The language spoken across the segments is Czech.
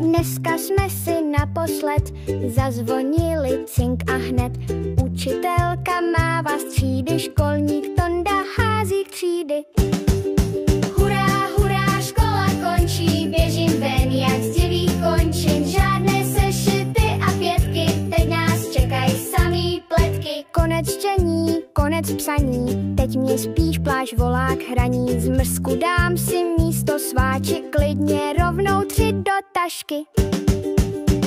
Dneska jsme si naposled zazvonili cink a hned učitelka mává z třídy, školník Tonda hází k třídy. Hurá, hurá, škola končí, běžím ven jak z divých končin. Žádné sešity a pětky, teď nás čekají samý pletky. Konec čtení, konec psaní, teď mě spíš pláž volá k hraní. Z mrzku dám si místo sváči, klidně rovnou 3 do tašky.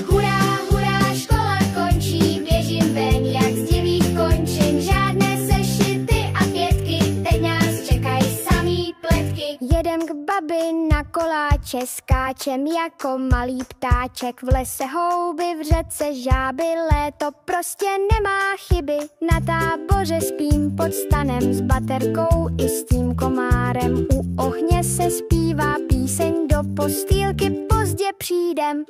Hurá, hurá, škola končí, běžím ven jak z divých končin. Žádné sešity a pětky, teď nás čekají samý pletky. Jedem k babi na koláče, skáčem jako malý ptáček. V lese houby, v řece žáby, léto prostě nemá chyby. Na táboře spím pod stanem s baterkou i s tím komárem. U ohně se zpívá píseň, do postýlky pozdě přijdem.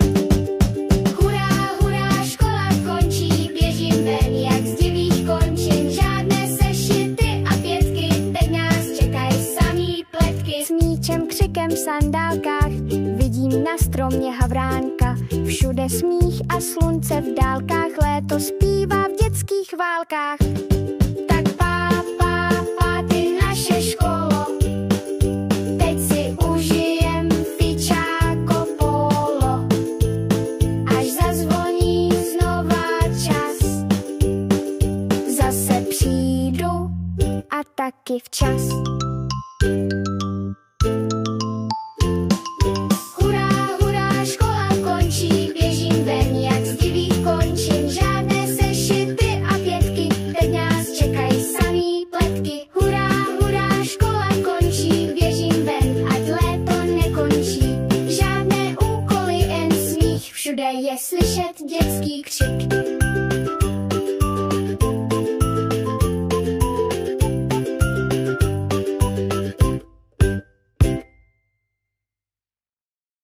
Hurá, hurá, škola končí, běžím ven jak z divých končin. Žádné sešity a pětky, teď nás čekají samý pletky. S míčem, křikem v sandálkách vidím na stromě havránka. Všude smích a slunce v dálkách, léto zpívá v dětských válkách. Tak pá, ty naše školo, teď si užijem fičáko polo. Až zazvoní znova čas, zase přijdu a taky včas. Hurá, hurá, škola končí, běžím ven jak z divých končin. Žádné sešity a pětky, teď nás čekají samý pletky. Hurá, hurá, škola končí, běžím ven, ať léto nekončí. Žádné úkoly, jen smích, všude je slyšet dětský křik.